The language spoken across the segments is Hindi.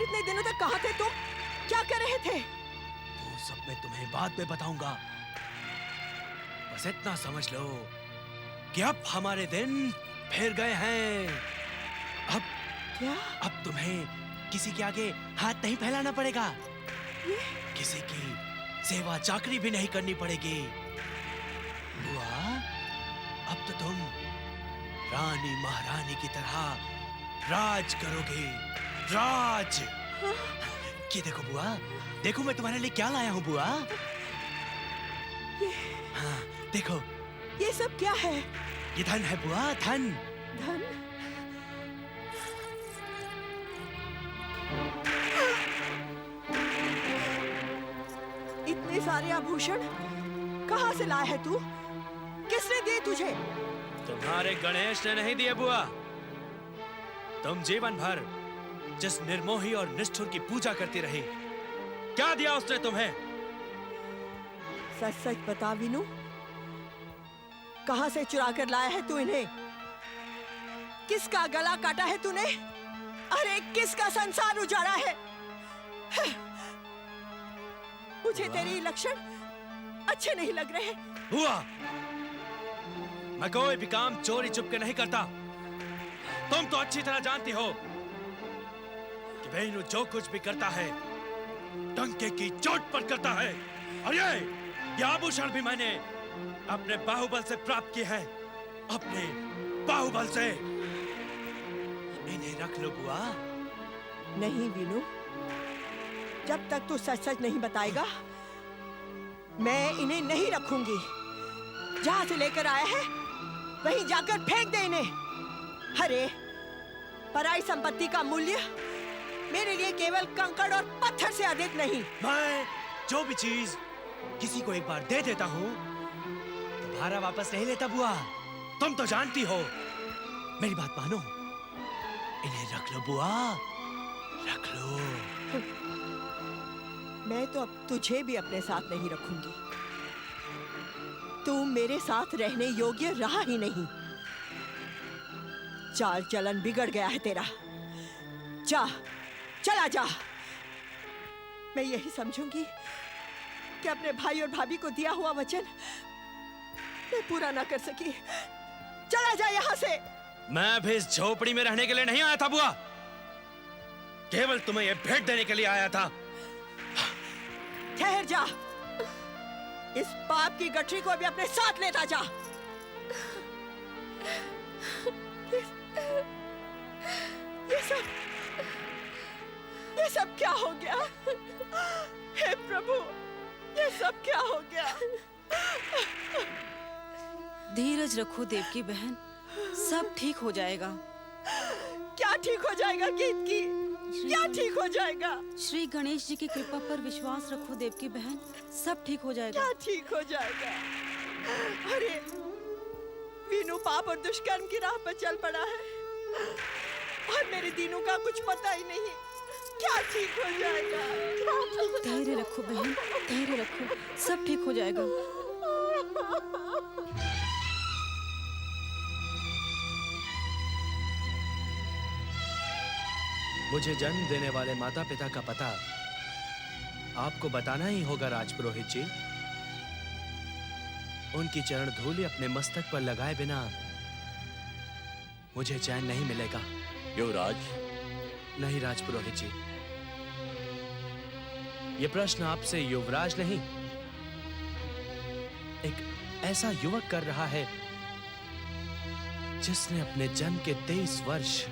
इतने दिनों तक कहाँ थे तुम? क्या कर रहे थे? वो सब मैं तुम्हें बाद में बताऊंगा। बस इतना समझ लो कि अब हमारे दिन फिर गए हैं। अब क्या? अब तुम्हें किसी के आगे हाथ नहीं फैलाना पड़ेगा। ये? किसी की सेवा चाकरी भी नहीं करनी पड़ेगी। बुआ, अब तो तुम रानी महारानी की तरह राज करोगे। राज। ये देखो बुआ, देखो मैं तुम्हारे लिए क्या लाया हूँ बुआ। हाँ देखो, ये सब क्या है? ये धन है बुआ, धन। धन? इतने सारे आभूषण कहाँ से लाया है तू? किसने दिए तुझे? तुम्हारे गणेश ने नहीं दिए बुआ। तुम जीवन भर जिस निर्मोही और निष्ठुर की पूजा करती रही, क्या दिया उसने तुम्हें? सच सच बता विनु, कहां से चुरा कर लाया है तू इन्हें? किसका गला काटा है तूने? अरे किसका संसार उजाड़ा है? मुझे तेरी लक्षण अच्छे नहीं लग रहे। बुआ, मैं कोई भी काम चोरी चुपके नहीं करता। तुम तो अच्छी तरह जानती हो कि वेणु जो कुछ भी करता है डंके की चोट पर करता है। और ये आभूषण भी मैंने अपने बाहुबल से प्राप्त किए हैं, अपने बाहुबल से। इन्हें रख लो बुआ। नहीं विनु, जब तक तू सच सच नहीं बताएगा मैं इन्हें नहीं रखूंगी। जहां से लेकर आया है वहीं जाकर फेंक दे इन्हें। अरे पराई संपत्ति का मूल्य मेरे लिए केवल कंकड़ और पत्थर से अधिक नहीं। मैं जो भी चीज किसी को एक बार दे देता हूँ दोबारा वापस नहीं लेता बुआ। तुम तो जानती हो। मेरी बात मानो, इन्हें रख लो बुआ, रख लो। मैं तो अब तुझे भी अपने साथ नहीं रखूंगी। तू मेरे साथ रहने योग्य रहा ही नहीं। चाल चलन बिगड़ गया है तेरा। जा, चला जा। मैं यही समझूंगी कि अपने भाई और भाभी को दिया हुआ वचन मैं पूरा ना कर सकी। चला जा यहाँ से। मैं भी इस झोपड़ी में रहने के लिए नहीं आया था बुआ, केवल तुम्हें यह भेंट देने के लिए आया था। ठहर जा। इस पाप की गठरी को भी अपने साथ लेता जा। ये सब क्या हो गया? हे प्रभु, ये सब क्या हो गया? धीरज रखो देवकी बहन, सब ठीक हो जाएगा। क्या ठीक हो जाएगा कीर्ति? क्या ठीक हो जाएगा? श्री गणेश जी की कृपा पर विश्वास रखो देवकी बहन, सब ठीक हो जाएगा। क्या ठीक हो जाएगा? अरे वीनू पाप और दुष्कर्म की राह पर चल पड़ा है और मेरे दीनू का कुछ पता ही नहीं। क्या ठीक हो जाएगा? धैर्य रखो बहन, धैर्य रखो, सब ठीक हो जाएगा। मुझे जन्म देने वाले माता पिता का पता आपको बताना ही होगा राजपुरोहित जी। उनकी चरण धूलि अपने मस्तक पर लगाए बिना मुझे चैन नहीं मिलेगा। युवराज। नहीं राजपुरोहित जी, यह प्रश्न आपसे युवराज नहीं, एक ऐसा युवक कर रहा है जिसने अपने जन्म के 23 वर्ष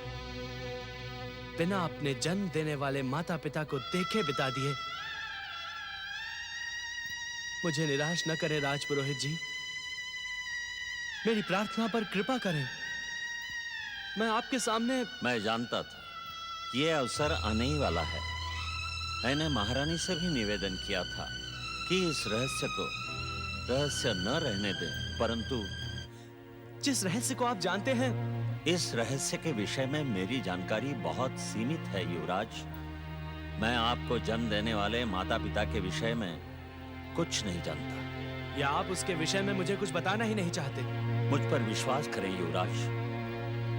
बिना अपने जन्म देने वाले माता पिता को देखे बिता दिए। मुझे निराश न करें राजपुरोहित जी, मेरी प्रार्थना पर कृपा करें। मैं आपके सामने। मैं जानता था ये अवसर आने ही वाला है। मैंने महारानी से भी निवेदन किया था कि इस रहस्य को रहस्य न रहने दें, परंतु जिस रहस्य को आप जानते हैं, इस रहस्य के विषय में मेरी जानकारी बहुत सीमित है युवराज। मैं आपको जन्म देने वाले माता पिता के विषय में कुछ नहीं जानता। या आप उसके विषय में मुझे कुछ बताना ही नहीं चाहते? मुझ पर विश्वास करें युवराज,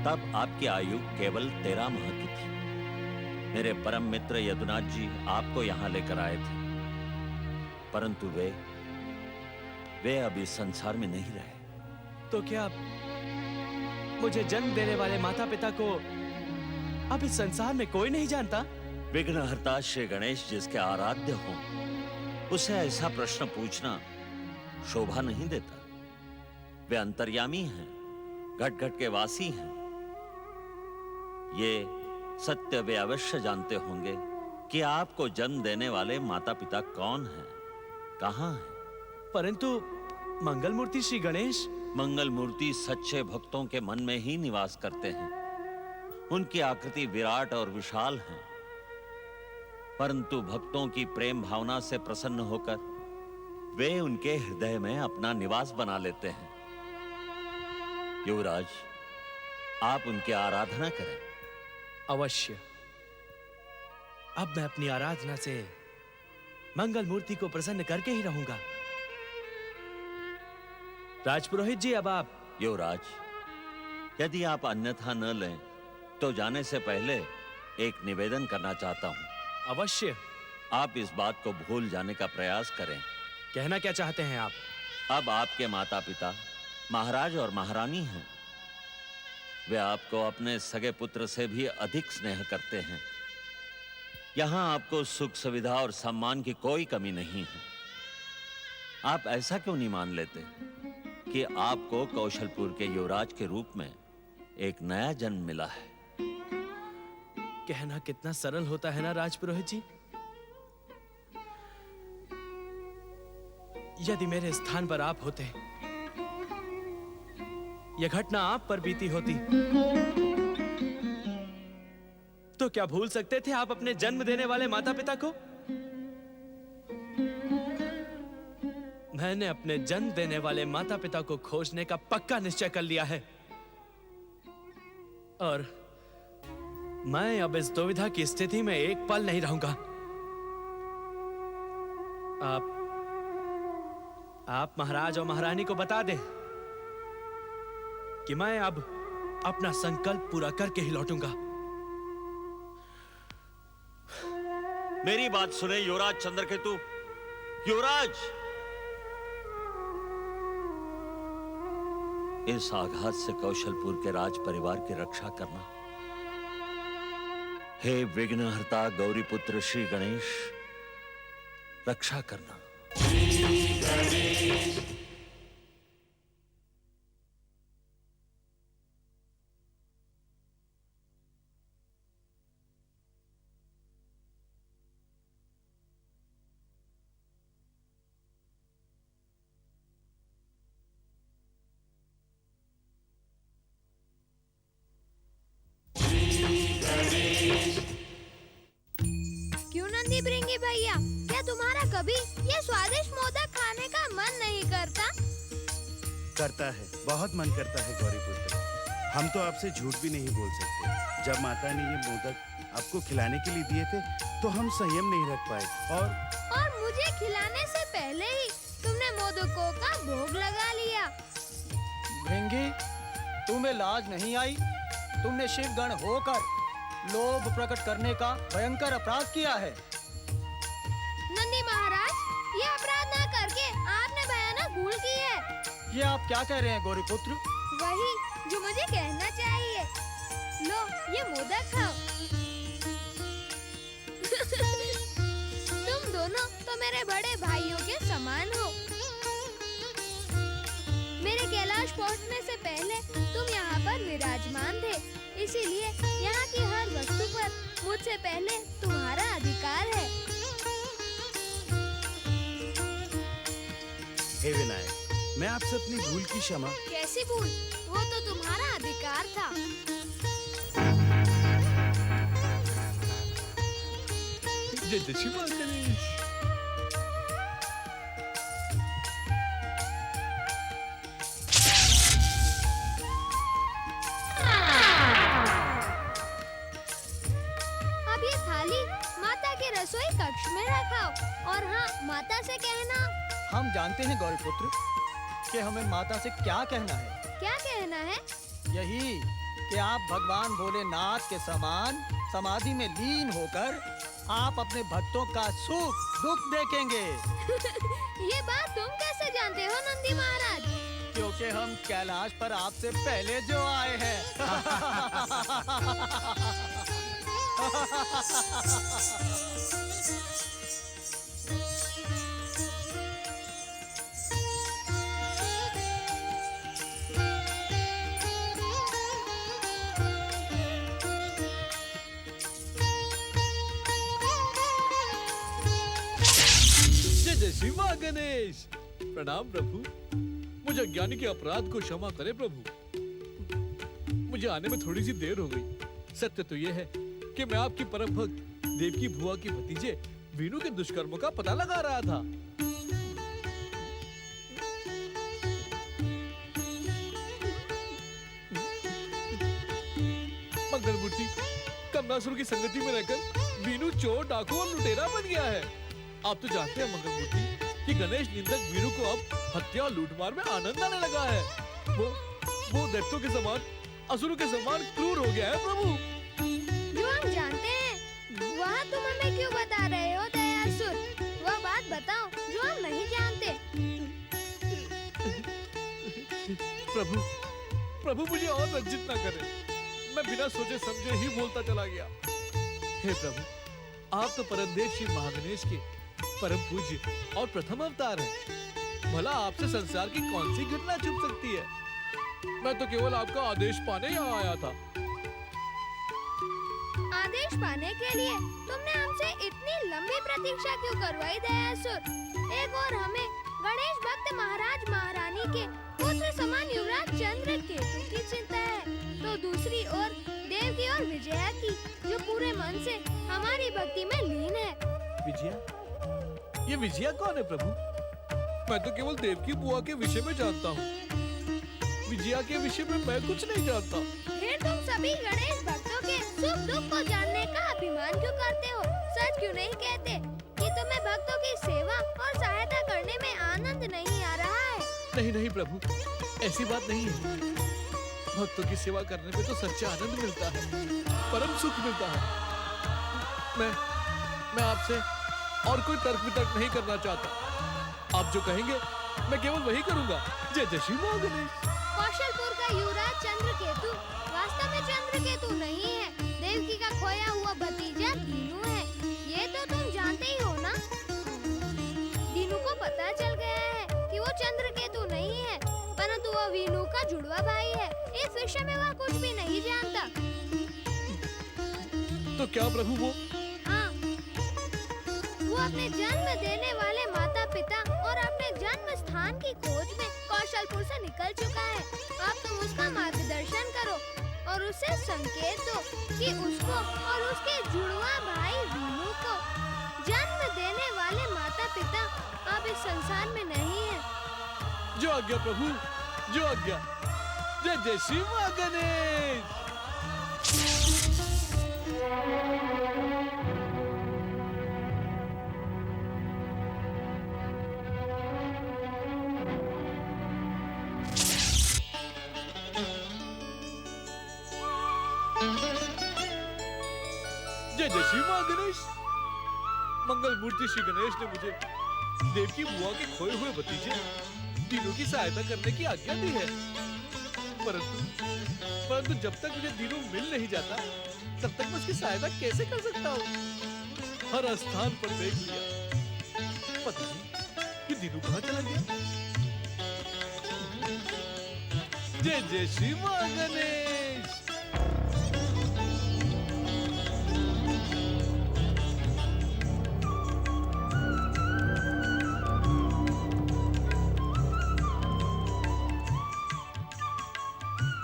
तब आपकी आयु केवल 13 माह की थी। मेरे परम मित्र यदुनाथ जी आपको यहाँ लेकर आए थे, परंतु वे अब इस संसार में नहीं रहे। तो क्या मुझे जन्म देने वाले माता पिता को अब इस संसार में कोई नहीं जानता? विघ्नहर्ता श्री गणेश जिसके आराध्य हों, उसे ऐसा प्रश्न पूछना शोभा नहीं देता। वे अंतर्यामी हैं, घट घट के वासी हैं। ये सत्य वे अवश्य जानते होंगे कि आपको जन्म देने वाले माता पिता कौन हैं, कहां हैं। परंतु मंगल मूर्ति श्री गणेश। मंगल मूर्ति सच्चे भक्तों के मन में ही निवास करते हैं। उनकी आकृति विराट और विशाल है, परंतु भक्तों की प्रेम भावना से प्रसन्न होकर वे उनके हृदय में अपना निवास बना लेते हैं। युवराज, आप उनकी आराधना करें। अवश्य। अब मैं अपनी आराधना से मंगल मूर्ति को प्रसन्न करके ही रहूंगा। राजपुरोहित जी, अब आप। युवराज, यदि आप अन्यथा न लें तो जाने से पहले एक निवेदन करना चाहता हूं। अवश्य। आप इस बात को भूल जाने का प्रयास करें। कहना क्या चाहते हैं आप? अब आपके माता पिता महाराज और महारानी हैं। वे आपको अपने सगे पुत्र से भी अधिक स्नेह करते हैं। यहां आपको सुख सुविधा और सम्मान की कोई कमी नहीं है। आप ऐसा क्यों नहीं मान लेते कि आपको कौशलपुर के युवराज के रूप में एक नया जन्म मिला है? कहना कितना सरल होता है ना राजपुरोहित जी। यदि मेरे स्थान पर आप होते, यह घटना आप पर बीती होती, तो क्या भूल सकते थे आप अपने जन्म देने वाले माता पिता को? मैंने अपने जन्म देने वाले माता पिता को खोजने का पक्का निश्चय कर लिया है, और मैं अब इस दुविधा की स्थिति में एक पल नहीं रहूंगा। आप महाराज और महारानी को बता दें कि मैं अब अपना संकल्प पूरा करके ही लौटूंगा। मेरी बात सुने युवराज चंद्रकेतु। युवराज, इस आघात से कौशलपुर के राज परिवार की रक्षा करना। हे विघ्नहर्ता गौरीपुत्र श्री गणेश, रक्षा करना। श्री गणेश। भृंगी भैया, क्या तुम्हारा कभी ये स्वादिष्ट मोदक खाने का मन नहीं करता? करता है, बहुत मन करता है गौरीपुत्र। हम तो आपसे झूठ भी नहीं बोल सकते। जब माता ने ये मोदक आपको खिलाने के लिए दिए थे तो हम संयम नहीं रख पाए और मुझे खिलाने से पहले ही तुमने मोदकों का भोग लगा लिया। भृंगी, तुम्हें लाज नहीं आई? तुमने शिवगण होकर लोभ प्रकट करने का भयंकर अपराध किया है। नंदी महाराज, ये अपराध ना करके आपने भयानक भूल की है। ये आप क्या कह रहे हैं गौरीपुत्र? वही जो मुझे कहना चाहिए। लो, ये मोदक खाओ। तुम दोनों तो मेरे बड़े भाइयों के समान हो। मेरे कैलाश पहुंचने से पहले तुम यहाँ पर विराजमान थे, इसीलिए यहाँ की हर वस्तु पर मुझसे पहले तुम्हारा अधिकार है। हे विनायक, मैं आपसे अपनी भूल की क्षमा। कैसी भूल? वो तो तुम्हारा अधिकार था। जय श्री गणेश। अब ये थाली माता के रसोई कक्ष में रखाओ, और हाँ, माता से कहना। हम जानते हैं गौरीपुत्र कि हमें माता से क्या कहना है। क्या कहना है? यही कि आप भगवान भोलेनाथ के समान समाधि में लीन होकर आप अपने भक्तों का सुख दुख देखेंगे। ये बात तुम कैसे जानते हो नंदी महाराज? क्योंकि हम कैलाश पर आपसे पहले जो आए हैं। जय जय श्री मां गणेश। प्रणाम प्रभु, मुझे अज्ञानी के अपराध को क्षमा करे प्रभु। मुझे आने में थोड़ी सी देर हो गई। सत्य तो यह है कि मैं आपकी परम भक्त देवकी बुआ की भतीजे वीनू के दुष्कर्मों का पता लगा रहा था। मंगल मूर्ति, कमलासुर की संगति में रहकर वीनू चोर, डाकू और लुटेरा बन गया है। आप तो जानते हैं मंगल मूर्ति कि गणेश निंदक वीरू को अब हत्या और लूटमार में आनंद आने लगा है। वो दैत्यों के समान, असुरों के समान क्रूर हो गया है प्रभु। जो हम जानते हैं वह तुम हमें क्यों बता रहे हो दयासुर? वह बात बताओ जो हम नहीं जानते। प्रभु मुझे और लज्जित ना करें। मैं बिना सोचे समझे ही बोलता चला गया। हे प्रभु, आप तो परमदेव श्री महागणेश के परम पूज्य और प्रथम अवतार हैं। भला आपसे संसार की कौन सी घटना छुप सकती है? मैं तो केवल आपका आदेश पाने यहाँ आया था। आदेश पाने के लिए तुमने हमसे इतनी लंबी प्रतीक्षा क्यों करवाई दयासुर? एक और हमें गणेश भक्त महाराज महारानी के पुत्र समान युवराज चंद्रकेतु की चिंता है, तो दूसरी ओर देवकी और विजया की, जो पूरे मन से हमारी भक्ति में लीन है। विजया? ये विजया कौन है प्रभु? मैं तो केवल देवकी बुआ के विषय में जानता हूँ। विजया के विषय में मैं कुछ नहीं जानता। फिर तुम सभी गणेश भक्तों के सुख दुख को जानने का अभिमान क्यों करते हो? सच क्यों नहीं कहते कि तुम्हें भक्तों की सेवा और सहायता करने में आनंद नहीं आ रहा है? नहीं नहीं प्रभु, ऐसी बात नहीं है। भक्तों की सेवा करने में तो सच्चा आनंद मिलता है, परम सुख मिलता है। मैं आपसे और कोई तर्क वितर्क नहीं करना चाहता। आप जो कहेंगे मैं केवल वही करूंगा। जय जय श्री मां गणेश। कौशलपुर का युवराज चंद्रकेतु वास्तव में चंद्रकेतु नहीं है, देवकी का खोया हुआ भतीजा दीनू है। ये तो तुम जानते ही हो ना? दीनू को पता चल गया है कि वो चंद्रकेतु नहीं है, परंतु वह वीनू का जुड़वा भाई है। इस विषय में वह कुछ भी नहीं जानता। तो क्या प्रभु वो? हाँ, वो अपने जन्म देने वाले माता पिता और अपने जन्म स्थान की खोज में कौशलपुर से निकल चुका है। अब तुम उसका मार्गदर्शन करो और उसे संकेत दो कि उसको और उसके जुड़वा भाई वीनू को जन्म देने वाले माता पिता अब इस संसार में नहीं है। जो आज्ञा प्रभु, जो आज्ञा। जय जय श्री मां गणेश। जय जय श्री मां गणेश। मंगल मूर्ति श्री गणेश ने मुझे देवकी बुआ के खोए हुए भतीजे दीनू की सहायता करने की आज्ञा दी है। परंतु जब तक मुझे दीनू मिल नहीं जाता तब तक मैं उसकी सहायता कैसे कर सकता हूँ? हर स्थान पर देख लिया, पता नहीं कि दीनू कहाँ चला गया। जय जय श्री मां गणेश।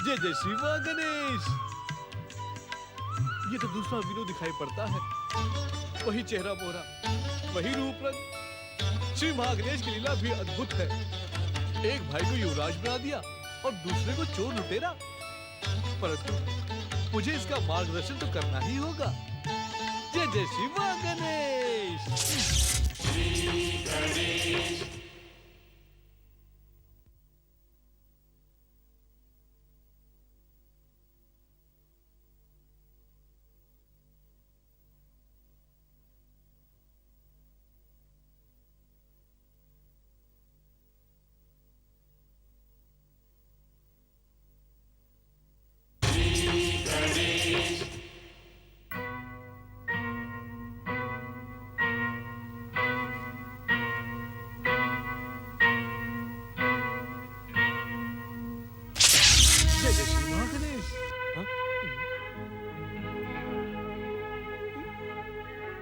जय जय श्री मां गणेश। ये तो दूसरा वीनू दिखाई पड़ता है। वही चेहरा मोहरा, वही रूप रंग। श्री महागणेश की लीला भी अद्भुत है। एक भाई को युवराज बना दिया और दूसरे को चोर लुटेरा। परंतु मुझे इसका मार्गदर्शन तो करना ही होगा। जय जय श्री महागणेश। श्री गणेश।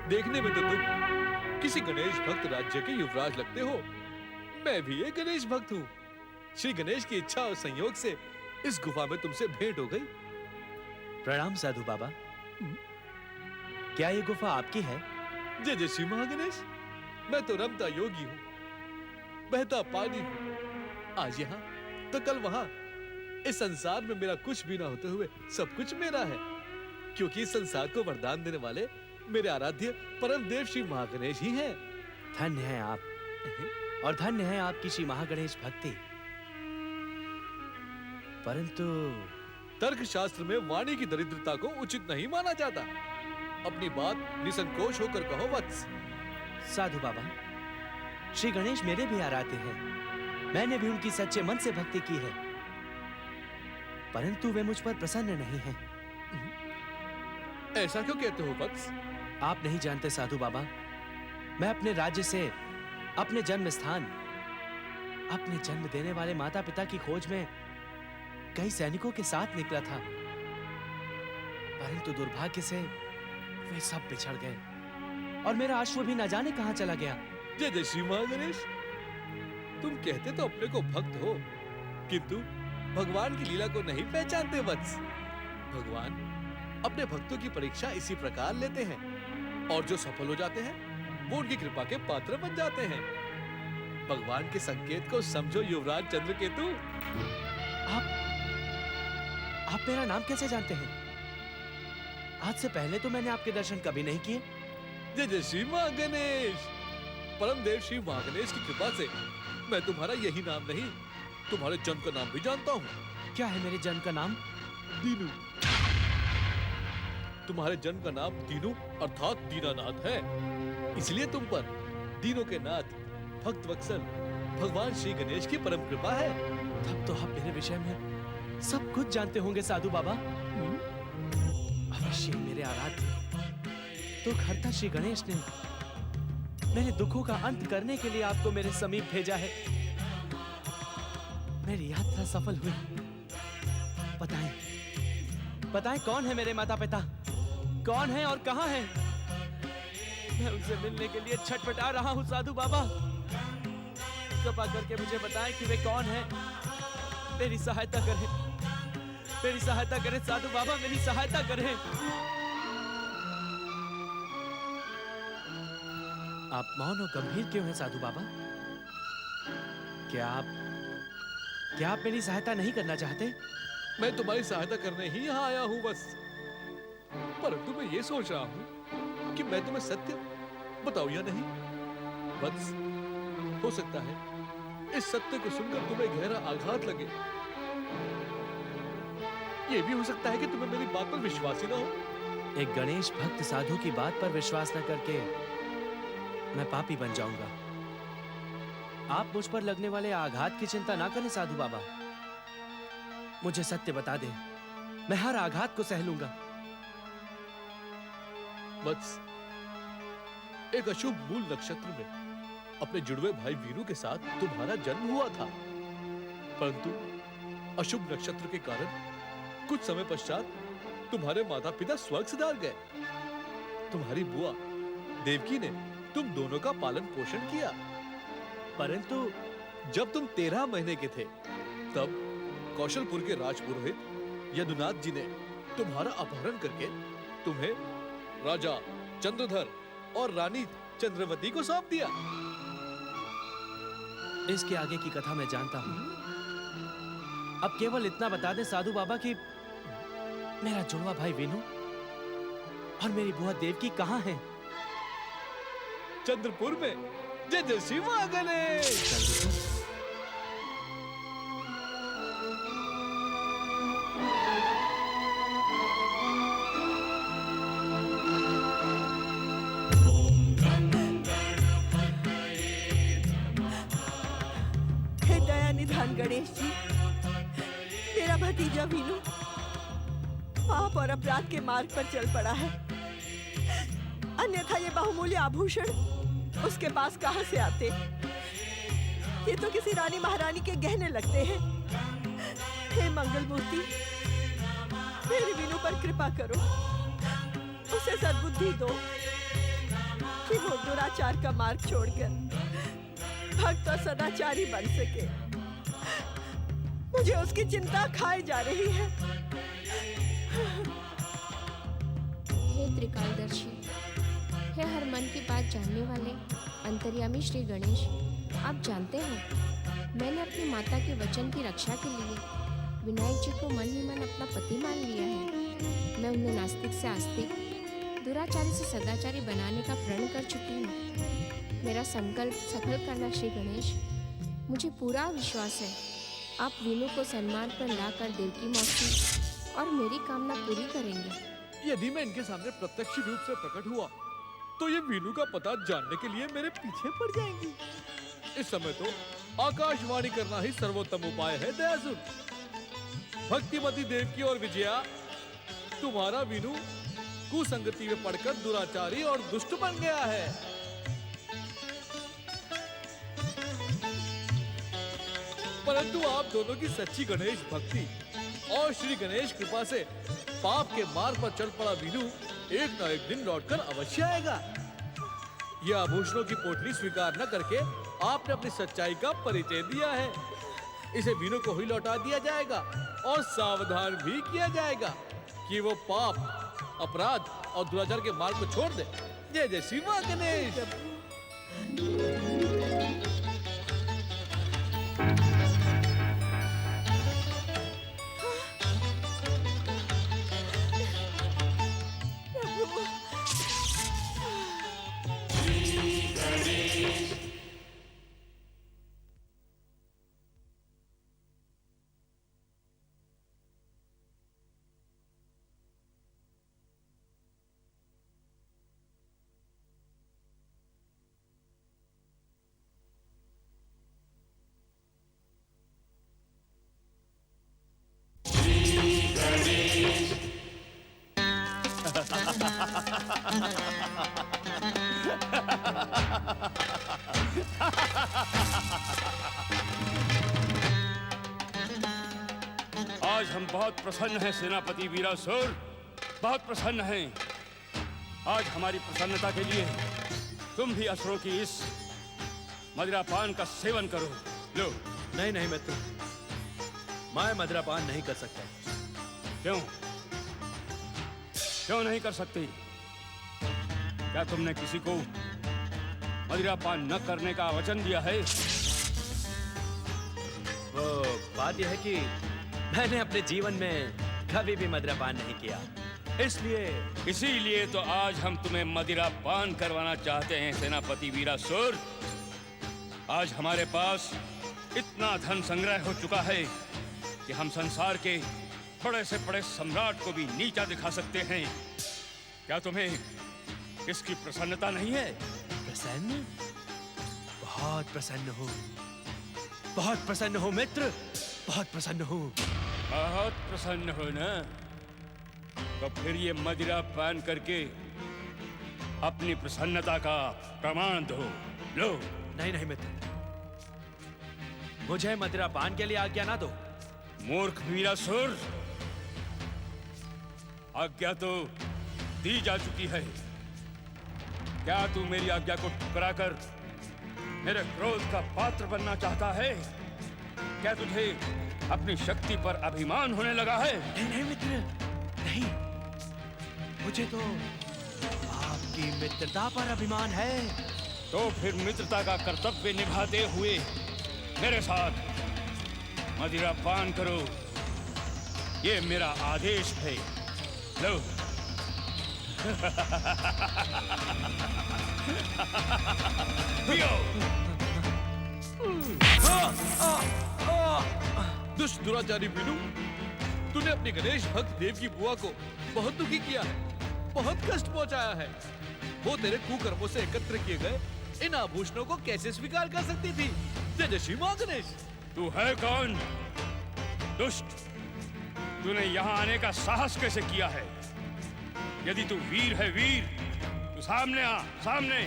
देखने में तो तुम किसी गणेश भक्त राज्य के युवराज लगते हो। मैं भी एक गणेश भक्त हूँ। श्री गणेश की इच्छा और संयोग से इस गुफा में तुमसे भेंट हो गई। प्रणाम साधु बाबा। क्या ये गुफा आपकी है? जय जय श्री महागणेश। मैं तो रमता योगी हूँ, बहता पानी हूँ। आज यहाँ तो कल वहाँ। इस संसार में मेरा कुछ भी ना होते हुए सब कुछ मेरा है, क्योंकि इस संसार को वरदान देने वाले मेरे आराध्य परम देव श्री महागणेश ही हैं। धन्य है आप, और धन्य है आपकी श्री महागणेश भक्ति। परंतु तर्क शास्त्र में वाणी की दरिद्रता को उचित नहीं माना जाता। अपनी बात निसंकोच होकर कहो वत्स। साधु बाबा, श्री गणेश मेरे भी आराध्य हैं। मैंने भी उनकी सच्चे मन से भक्ति की है, परंतु वे मुझ पर प्रसन्न नहीं हैं। ऐसा क्यों कहते हो वत्स? आप नहीं जानते साधु बाबा, मैं अपने राज्य से, अपने जन्म स्थान, अपने जन्म देने वाले माता पिता की खोज में कई सैनिकों के साथ निकला था, परंतु दुर्भाग्य से वे सब बिछड़ गए और मेरा अश्व भी न जाने कहां चला गया। जय जय श्री महागणेश। तुम कहते तो अपने को भक्त हो, किंतु भगवान की लीला को नहीं पहचानते वत्स। भगवान अपने भक्तों की परीक्षा इसी प्रकार लेते हैं, और जो सफल हो जाते हैं वो उनकी कृपा के पात्र बन जाते हैं। भगवान के संकेत को समझो युवराज चंद्रकेतु। आप मेरा नाम कैसे जानते हैं? आज से पहले तो मैंने आपके दर्शन कभी नहीं किए। जय जय श्री महागणेश। परम देव श्री महागणेश की कृपा से मैं तुम्हारा यही नाम नहीं, तुम्हारे जन्म का नाम भी जानता हूँ। क्या है मेरे जन्म का नाम? दीनू। तुम्हारे जन्म का नाम दीनू अर्थात दीनानाथ है, इसलिए तुम पर दीनों के नाथ भक्त वत्सल भगवान श्री गणेश की परम कृपा है। तब तो आप मेरे विषय में सब कुछ जानते होंगे साधु बाबा। अवश्य मेरे आराध्य तो हरता श्री गणेश ने मेरे दुखों का अंत करने के लिए आपको मेरे समीप भेजा है। मेरी यात्रा सफल हुई। बताएं कौन है मेरे माता पिता, कौन है और कहां है? मैं उनसे मिलने के लिए छटपटा रहा हूं साधु बाबा। कृपा करके मुझे बताएं कि वे कौन है। मेरी सहायता करें, मेरी सहायता करें साधु बाबा, मेरी सहायता करें। आप मौन और गंभीर क्यों हैं साधु बाबा? क्या आप मेरी सहायता नहीं करना चाहते? मैं तुम्हारी सहायता करने ही यहाँ आया हूँ बस। परंतु मैं ये सोच रहा हूँ कि मैं तुम्हें सत्य बताऊं या नहीं। वत्स, हो सकता है इस सत्य को सुनकर तुम्हें गहरा आघात लगे। ये भी हो सकता है कि तुम्हें मेरी बात पर विश्वास ही ना हो। एक गणेश भक्त साधु की बात पर विश्वास न करके मैं पापी बन जाऊंगा। आप मुझ पर लगने वाले आघात की चिंता ना करें साधु बाबा। मुझे सत्य बता दें, मैं हर आघात को सह लूंगा। वत्स, एक अशुभ मूल नक्षत्र में अपने जुड़वे भाई वीरू के साथ तुम्हारा जन्म हुआ था, परंतु अशुभ नक्षत्र के कारण कुछ समय पश्चात तुम्हारे माता पिता स्वर्ग सिधार गए। तुम्हारी बुआ देवकी ने तुम दोनों का पालन पोषण किया, परंतु जब तुम 13 महीने के थे तब कौशलपुर के राजपुरोहित यदुनाथ जी ने तुम्हारा अपहरण करके तुम्हें राजा चंद्रधर और रानी चंद्रवती को सौंप दिया। इसके आगे की कथा मैं जानता हूं। अब केवल इतना बता दे साधु बाबा कि मेरा जुड़वा भाई वीनू और मेरी बुआ देवकी कहां है? चंद्रपुर में। जय जय श्री महागणेश। हे दया निधान गणेश जी, मेरा भतीजा वीनू पाप और अपराध के मार्ग पर चल पड़ा है। अन्यथा ये बहुमूल्य आभूषण उसके पास कहां से आते? ये तो किसी रानी महारानी के गहने लगते हैं। हे मंगल मूर्ति, मेरे वीनू पर कृपा करो, उसे सद्बुद्धि दो। कि वो दुराचार का मार्ग छोड़कर भक्त और सदाचारी बन सके। मुझे उसकी चिंता खाई जा रही है। हे त्रिकालदर्शी, हे हर मन की बात जानने वाले अंतर्यामी श्री गणेश, आप जानते हैं मैंने अपनी माता के वचन की रक्षा के लिए विनायक जी को मन ही मन अपना पति मान लिया है। मैं उन्हें नास्तिक से आस्तिक, दुराचारी से सदाचारी बनाने का प्रण कर चुकी हूँ। मेरा संकल्प सफल करना श्री गणेश। मुझे पूरा विश्वास है आप वीनू को सम्मान पर लाकर देवकी मौसी और मेरी कामना पूरी करेंगे। यदि मैं इनके सामने प्रत्यक्ष रूप से प्रकट हुआ तो ये वीनू का पता जानने के लिए मेरे पीछे पड़ जाएंगी। इस समय तो आकाशवाणी करना ही सर्वोत्तम उपाय है। दयासुर, भक्तिमती देवकी और विजया, तुम्हारा वीनू कुसंगति में पड़कर दुराचारी और दुष्ट बन गया है। परंतु आप दोनों की सच्ची गणेश भक्ति और श्री गणेश कृपा से पाप के मार्ग पर चल पड़ा वीनू एक न एक दिन लौटकर अवश्य आएगा। यह आभूषणों की पोटली स्वीकार न करके आपने अपनी सच्चाई का परिचय दिया है। इसे वीनू को ही लौटा दिया जाएगा और सावधान भी किया जाएगा कि वो पाप, अपराध और दुराचार के मार्ग को छोड़ दे। जय जय श्री मां गणेश। आज हम बहुत प्रसन्न हैं सेनापति वीरासुर, बहुत प्रसन्न हैं। आज हमारी प्रसन्नता के लिए तुम भी असुरों की इस मदिरापान का सेवन करो। लो। नहीं नहीं मित्र, मैं मदिरापान नहीं कर सकता। क्यों? क्यों नहीं कर सकती? क्या तुमने किसी को मदिरापान न करने का वचन दिया है? वो बात यह है कि मैंने अपने जीवन में कभी भी मदिरापान नहीं किया, इसीलिए तो आज हम तुम्हें मदिरापान करवाना चाहते हैं सेनापति वीरासुर। आज हमारे पास इतना धन संग्रह हो चुका है कि हम संसार के बड़े से बड़े सम्राट को भी नीचा दिखा सकते हैं। क्या तुम्हें इसकी प्रसन्नता नहीं है? प्रसन्न? बहुत प्रसन्न हूँ, बहुत प्रसन्न हूँ मित्र, बहुत प्रसन्न हूँ। बहुत प्रसन्न हो ना? तो फिर ये मदिरा पान करके अपनी प्रसन्नता का प्रमाण दो। लो। नहीं नहीं मित्र, मुझे मदिरापान के लिए आज्ञा ना दो। मूर्ख वीरासुर, आज्ञा तो दी जा चुकी है। क्या तू मेरी आज्ञा को ठुकराकर मेरे क्रोध का पात्र बनना चाहता है? क्या तुझे अपनी शक्ति पर अभिमान होने लगा है? नहीं नहीं मित्र, नहीं, मुझे तो आपकी मित्रता पर अभिमान है। तो फिर मित्रता का कर्तव्य निभाते हुए मेरे साथ मदिरा पान करो, ये मेरा आदेश है। लो। पियो। दुष्ट दुराचारी वीनू, तूने अपनी गणेश भक्त देव की बुआ को बहुत दुखी किया है, बहुत कष्ट पहुंचाया है। वो तेरे कुकर्मों से एकत्र किए गए इन आभूषणों को कैसे स्वीकार कर सकती थी? जय जय श्री मां गणेश। तू है कौन? दुष्ट, तूने यहाँ आने का साहस कैसे किया है? यदि तू वीर है वीर, तू सामने आ, सामने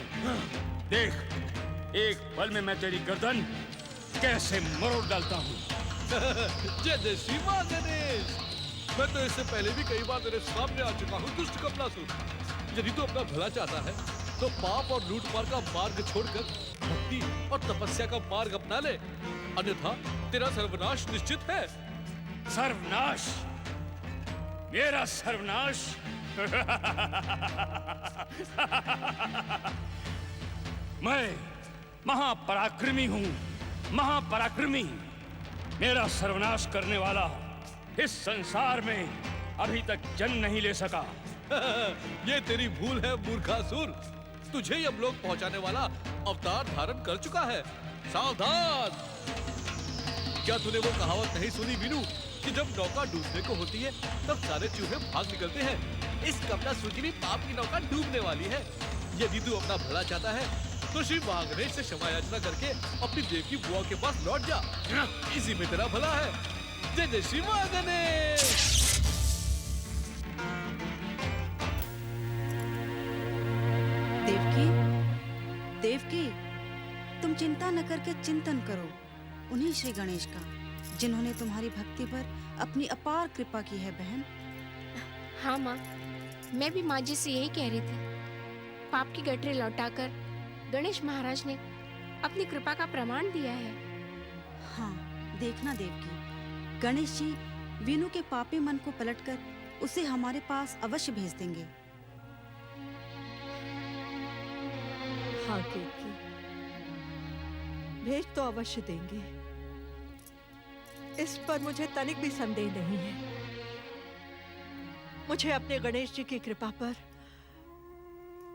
देख। एक पल में मैं तेरी गर्दन कैसे मरोड़ डालता हूँ। जय जय श्री मां गणेश। मैं तो इससे पहले भी कई बार तेरे सामने आ चुका हूँ दुष्ट कपलासुर। यदि तू अपना भला चाहता है तो पाप और लूटमार का मार्ग छोड़कर भक्ति और तपस्या का मार्ग अपना ले, अन्यथा तेरा सर्वनाश निश्चित है। सर्वनाश? मेरा सर्वनाश? मैं महापराक्रमी हूँ, महापराक्रमी। मेरा सर्वनाश करने वाला इस संसार में अभी तक जन्म नहीं ले सका। ये तेरी भूल है मूर्खासुर। तुझे यमलोक पहुंचाने वाला अवतार धारण कर चुका है। सावधान! क्या तूने वो कहावत नहीं सुनी वीनू कि जब नौका डूबने को होती है तब सारे चूहे भाग निकलते हैं? इस कपड़ा सूची भी पाप की नौका डूबने वाली है। यदि तू अपना भला चाहता है तो श्री महागणेश से क्षमा याचना करके अपनी देव की बुआ के पास लौट जा। इसी में तेरा भला है। जय जय श्री महागणेश। देवकी, देवकी, तुम चिंता न करके चिंतन करो उन्हीं श्री गणेश का, जिन्होंने तुम्हारी भक्ति पर अपनी अपार कृपा की है बहन। हाँ माँ, मैं भी माँ जी से यही कह रही थी। पाप की गठरी लौटाकर गणेश महाराज ने अपनी कृपा का प्रमाण दिया है। हाँ, देखना देवकी, गणेश जी वीनू के पापी मन को पलटकर उसे हमारे पास अवश्य भेज देंगे। हाँ केतकी, भेज तो अवश्य देंगे, इस पर मुझे तनिक भी संदेह नहीं है। मुझे अपने गणेश जी की कृपा पर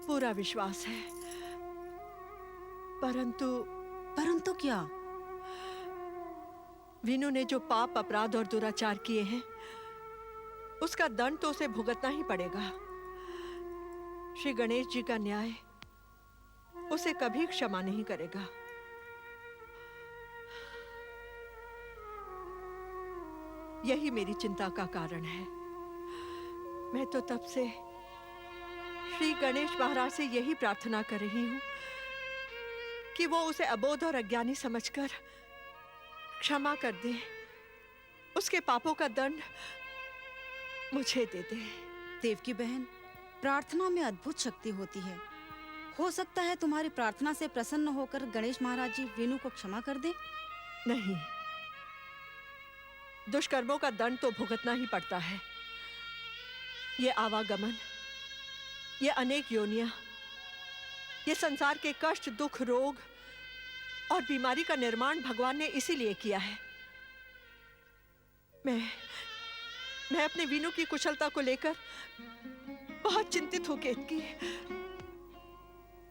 पूरा विश्वास है। परंतु क्या? वीनू ने जो पाप, अपराध और दुराचार किए हैं, उसका दंड तो उसे भुगतना ही पड़ेगा। श्री गणेश जी का न्याय उसे कभी क्षमा नहीं करेगा। यही मेरी चिंता का कारण है। मैं तो तब से श्री गणेश महाराज से यही प्रार्थना कर रही हूं कि वो उसे अबोध और अज्ञानी समझकर क्षमा कर दे, उसके पापों का दंड मुझे दे दे। देवकी बहन, प्रार्थना में अद्भुत शक्ति होती है। हो सकता है तुम्हारी प्रार्थना से प्रसन्न होकर गणेश महाराज जी वीनू को क्षमा कर दे। नहीं, दुष्कर्मों का दंड तो भुगतना ही पड़ता है। ये आवागमन, ये अनेक योनियां, ये संसार के कष्ट, दुख, रोग और बीमारी का निर्माण भगवान ने इसीलिए किया है। मैं अपने वीनू की कुशलता को लेकर बहुत चिंतित हूं केतकी।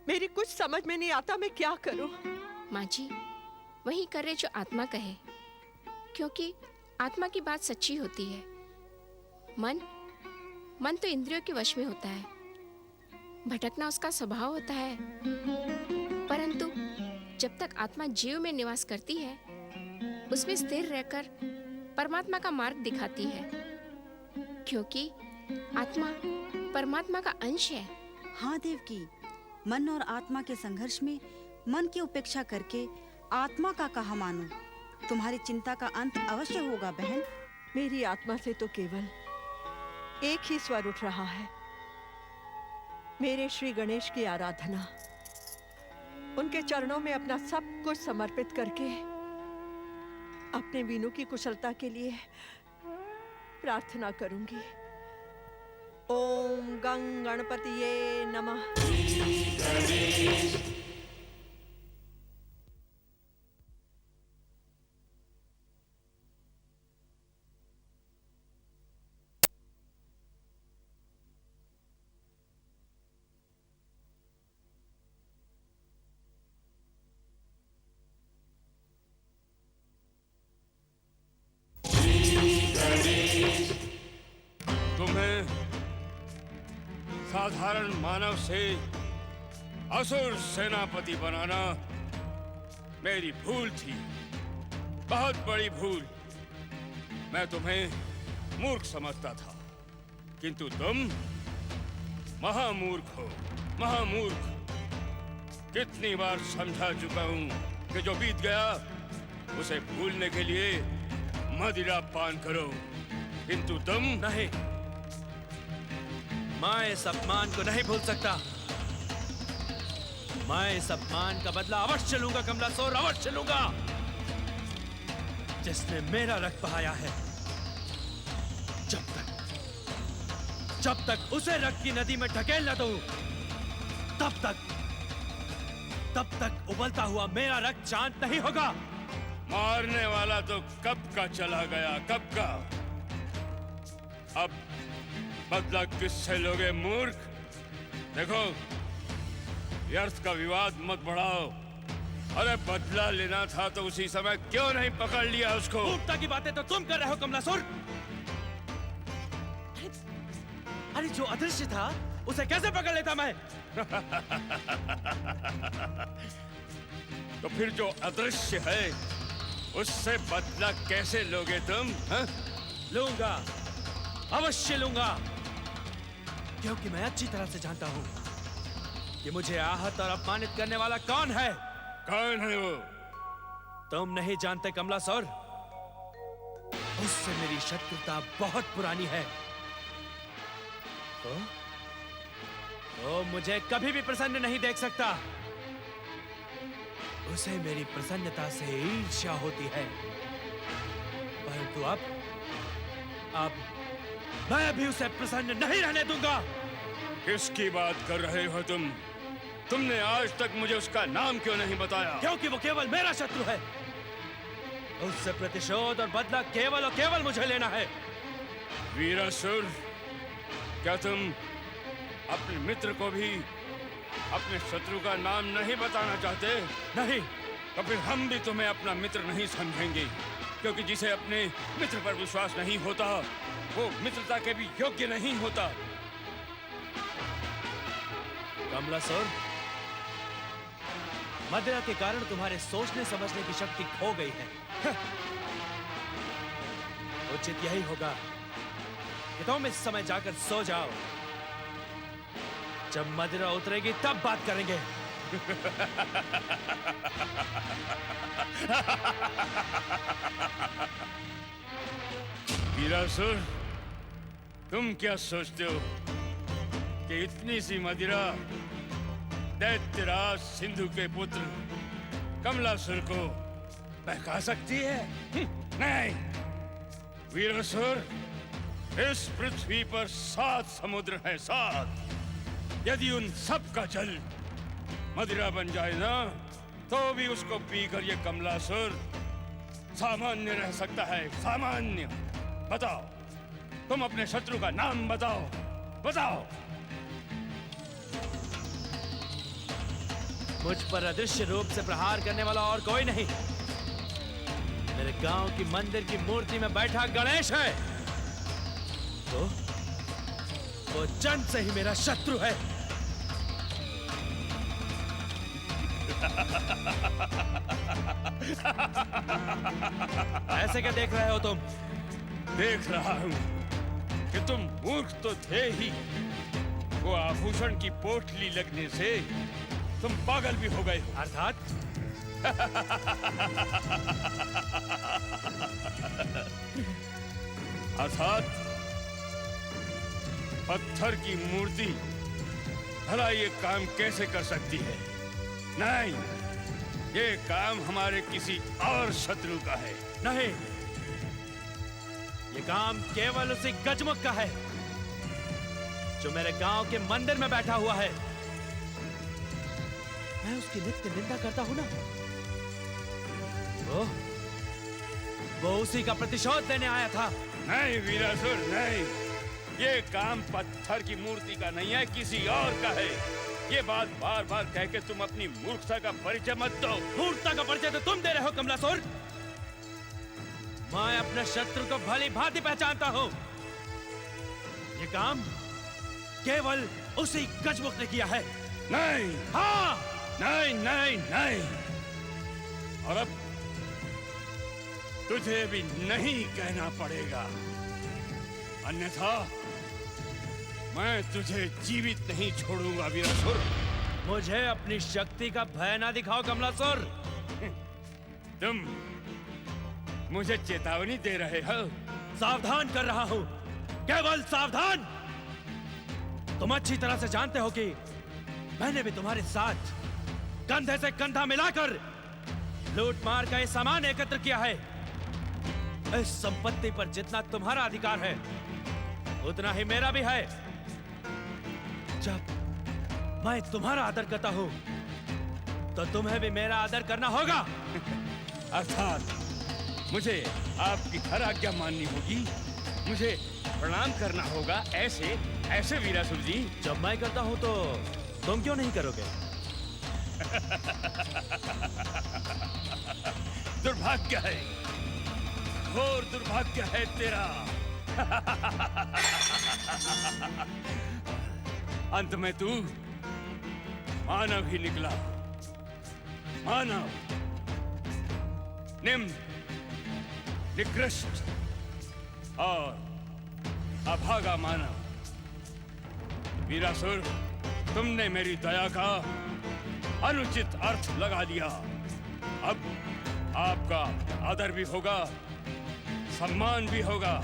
मेरी कुछ समझ में नहीं आता मैं क्या करूं। माँ जी, वही करे जो आत्मा कहे, क्योंकि आत्मा की बात सच्ची होती है। मन तो इंद्रियों के वश में होता है, भटकना उसका स्वभाव होता है। परंतु जब तक आत्मा जीव में निवास करती है, उसमें स्थिर रहकर परमात्मा का मार्ग दिखाती है, क्योंकि आत्मा परमात्मा का अंश है। हाँ देवकी, मन और आत्मा के संघर्ष में मन की उपेक्षा करके आत्मा का कहा मानो। तुम्हारी चिंता का अंत अवश्य होगा बहन। मेरी आत्मा से तो केवल एक ही स्वर उठ रहा है, मेरे श्री गणेश की आराधना। उनके चरणों में अपना सब कुछ समर्पित करके अपने वीनू की कुशलता के लिए प्रार्थना करूंगी। ओम गं गणपतिये नमः। तुम्हें साधारण मानव से असुर सेनापति बनाना मेरी भूल थी, बहुत बड़ी भूल। मैं तुम्हें मूर्ख समझता था, किंतु तुम महामूर्ख हो, महामूर्ख। कितनी बार समझा चुका हूं कि जो बीत गया उसे भूलने के लिए मदिरा पान करो, किंतु तुम नहीं, मैं इस अपमान को नहीं भूल सकता। मैं इस अपमान का बदला अवश्य लूंगा कमलासुर, अवश्य लूंगा। जिसने मेरा रक्त बहाया है, जब तक उसे रक्त की नदी में ढकेल न दूं, तब तक उबलता हुआ मेरा रक्त शांत नहीं होगा। मारने वाला तो कब का चला गया, कब का। अब बदला किससे लोगे मूर्ख? देखो, व्यर्थ का विवाद मत बढ़ाओ। अरे बदला लेना था तो उसी समय क्यों नहीं पकड़ लिया उसको? मूर्खता की बातें तो तुम कर रहे हो कमलासुर। अरे जो अदृश्य था उसे कैसे पकड़ लेता मैं? तो फिर जो अदृश्य है उससे बदला कैसे लोगे तुम? हा? लूंगा, अवश्य लूंगा, क्योंकि मैं अच्छी तरह से जानता हूं कि मुझे आहत और अपमानित करने वाला कौन है। कौन है वो? तुम नहीं जानते कमलासुर। उससे मेरी शत्रुता बहुत पुरानी है। तो मुझे कभी भी प्रसन्न नहीं देख सकता। उसे मेरी प्रसन्नता से ईर्ष्या होती है। परंतु अब मैं भी उसे प्रसन्न नहीं रहने दूंगा। किसकी बात कर रहे हो तुम? तुमने आज तक मुझे उसका नाम क्यों नहीं बताया? क्योंकि वो केवल मेरा शत्रु है। उससे प्रतिशोध और बदला केवल और केवल मुझे लेना है। वीरासुर, क्या तुम अपने मित्र को भी अपने शत्रु का नाम नहीं बताना चाहते? नहीं। तो फिर हम भी तुम्हें अपना मित्र नहीं समझेंगे, क्योंकि जिसे अपने मित्र पर विश्वास नहीं होता वो मित्रता के भी योग्य नहीं होता। कमलासुर, मदिरा के कारण तुम्हारे सोचने समझने की शक्ति खो गई है। उचित यही होगा कि तुम इस समय जाकर सो जाओ। जब मदिरा उतरेगी तब बात करेंगे। वीरासुर, तुम क्या सोचते हो कि इतनी सी मदिरा दैत्यराज सिंधु के पुत्र कमलासुर को बहका सकती है? नहीं। वीरासुर, इस पृथ्वी पर 7 समुद्र हैं, 7। यदि उन सब का जल मदिरा बन जाए ना, तो भी उसको पीकर ये कमलासुर सामान्य रह सकता है। सामान्य। बताओ, तुम अपने शत्रु का नाम बताओ, बताओ। मुझ पर अदृश्य रूप से प्रहार करने वाला और कोई नहीं, मेरे गांव की मंदिर की मूर्ति में बैठा गणेश है। तो वो जन्म से ही मेरा शत्रु है। ऐसे क्या देख रहे हो तुम? देख रहा हूं कि तुम मूर्ख तो थे ही, वो आभूषण की पोटली लगने से तुम पागल भी हो गए हो। अर्थात अर्थात पत्थर की मूर्ति भला ये काम कैसे कर सकती है? नहीं, ये काम हमारे किसी और शत्रु का है। नहीं, ये काम केवल उसी गजमुख का है जो मेरे गांव के मंदिर में बैठा हुआ है। मैं उसकी नित्य निंदा करता हूं ना। वो उसी का प्रतिशोध लेने आया था। नहीं वीरासुर, नहीं। ये काम पत्थर की मूर्ति का नहीं है, किसी और का है। ये बात बार बार कह के तुम अपनी मूर्खता का परिचय मत दो। मूर्खता का परिचय तो तुम दे रहे हो कमलासुर। मैं अपने शत्रु को भली भांति पहचानता हूं। ये काम केवल उसी गजमुख ने किया है। नहीं। हाँ। नहीं नहीं नहीं। और अब तुझे भी नहीं कहना पड़ेगा, अन्यथा मैं तुझे जीवित नहीं छोड़ूंगा वीरासुर। मुझे अपनी शक्ति का भय ना दिखाओ कमलासुर। तुम मुझे चेतावनी दे रहे हो? सावधान कर रहा हूं, केवल सावधान। तुम अच्छी तरह से जानते हो कि मैंने भी तुम्हारे साथ कंधे से कंधा मिलाकर लूट मार का ये सामान एकत्र किया है। इस संपत्ति पर जितना तुम्हारा अधिकार है उतना ही मेरा भी है। जब मैं तुम्हारा आदर करता हूं तो तुम्हें भी मेरा आदर करना होगा। अर्थात मुझे आपकी हर आज्ञा माननी होगी, मुझे प्रणाम करना होगा, ऐसे ऐसे वीरासुर जी। जब मैं करता हूं तो तुम क्यों नहीं करोगे? दुर्भाग्य है, घोर दुर्भाग्य है तेरा। अंत में तू मानव ही निकला, मानव, निम्न, निकृष्ट और अभागा मानव। वीरासुर, तुमने मेरी दया का अनुचित अर्थ लगा दिया। अब आपका आदर भी होगा, सम्मान भी होगा,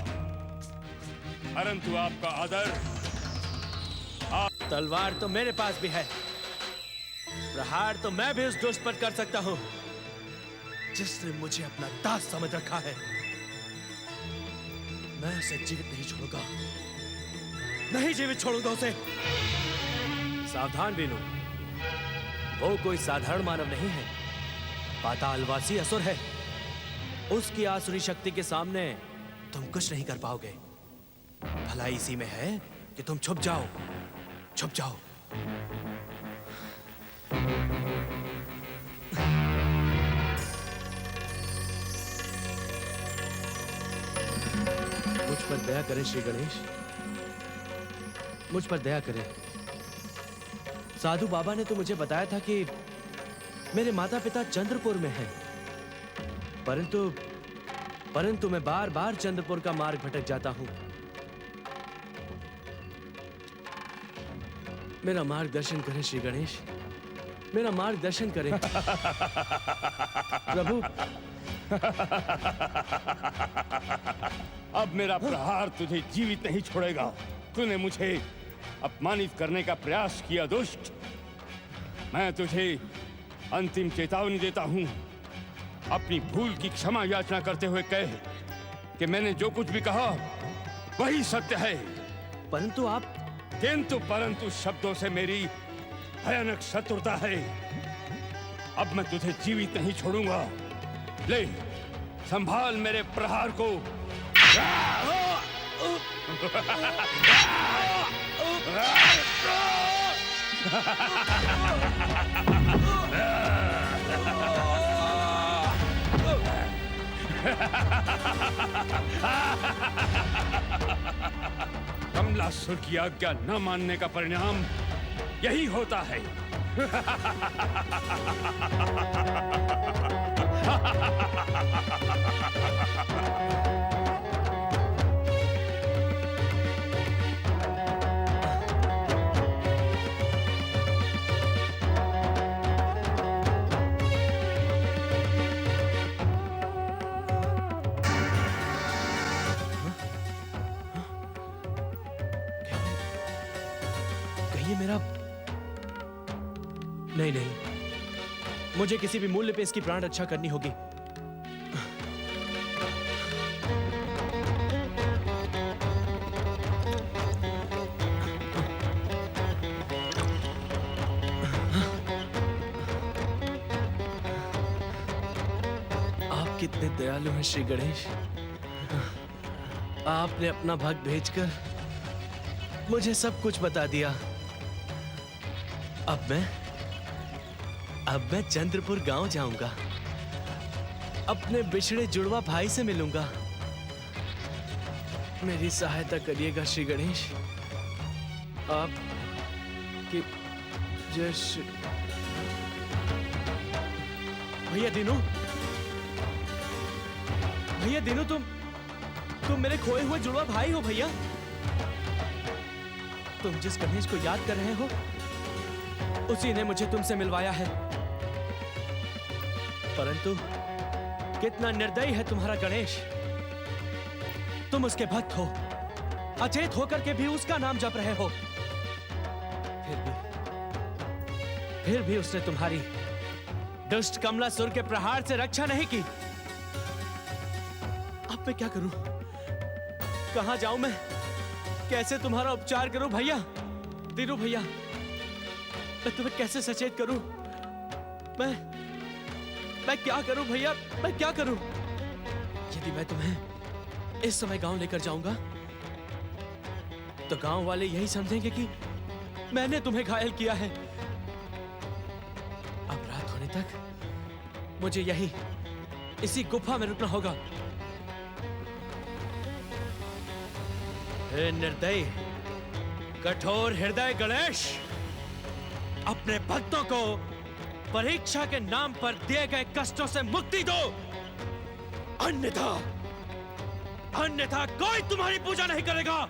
परंतु आपका आदर तलवार तो मेरे पास भी है, प्रहार तो मैं भी उस दुष्ट पर कर सकता हूं जिसने मुझे अपना दास समझ रखा है। मैं उसे जीवित नहीं छोड़ूंगा, नहीं जीवित छोड़ूंगा उसे। सावधान बीनू, वो कोई साधारण मानव नहीं है, पातालवासी असुर है। उसकी आसुरी शक्ति के सामने तुम कुछ नहीं कर पाओगे। भलाई इसी में है कि तुम छुप जाओ, छुप जाओ। मुझ पर दया करें श्री गणेश, मुझ पर दया करें। साधु बाबा ने तो मुझे बताया था कि मेरे माता पिता चंद्रपुर में हैं, परंतु मैं बार बार चंद्रपुर का मार्ग भटक जाता हूं। मेरा मार्गदर्शन करें श्री गणेश, मेरा मार्गदर्शन करें। प्रभु, अब मेरा प्रहार तुझे जीवित नहीं छोड़ेगा। तूने मुझे अपमानित करने का प्रयास किया दुष्ट। मैं तुझे अंतिम चेतावनी देता हूं। अपनी भूल की क्षमा याचना करते हुए कह कि मैंने जो कुछ भी कहा वही सत्य है। परंतु आप परंतु शब्दों से मेरी भयानक शत्रुता है। अब मैं तुझे जीवित नहीं छोड़ूंगा। ले, संभाल मेरे प्रहार को। कमलासुर की आज्ञा न मानने का परिणाम यही होता है। कहिए मेरा नहीं, मुझे किसी भी मूल्य पे इसकी प्राण रक्षा करनी होगी। आप कितने दयालु हैं श्री गणेश। आपने अपना भक्त भेजकर मुझे सब कुछ बता दिया। अब मैं चंद्रपुर गांव जाऊंगा, अपने बिछड़े जुड़वा भाई से मिलूंगा। मेरी सहायता करिएगा श्री गणेश। आप की जय श्री। भैया दीनू, तुम मेरे खोए हुए जुड़वा भाई हो भैया। तुम जिस गणेश को याद कर रहे हो उसी ने मुझे तुमसे मिलवाया है। परंतु कितना निर्दयी है तुम्हारा गणेश। तुम उसके भक्त हो, अचेत होकर के भी उसका नाम जप रहे हो। फिर भी उसने तुम्हारी दुष्ट कमलासुर के प्रहार से रक्षा नहीं की। अब मैं क्या करूं? कहां जाऊं मैं? कैसे तुम्हारा उपचार करूं भैया? दीनू भैया, मैं तुम्हें कैसे सचेत करूं? मैं क्या करूं भैया? मैं क्या करूं? यदि मैं तुम्हें इस समय गांव लेकर जाऊंगा तो गांव वाले यही समझेंगे कि मैंने तुम्हें घायल किया है। अब रात होने तक मुझे यही इसी गुफा में रुकना होगा। हे निर्दयी, कठोर हृदय गणेश, अपने भक्तों को परीक्षा के नाम पर दिए गए कष्टों से मुक्ति दो, अन्यथा कोई तुम्हारी पूजा नहीं करेगा,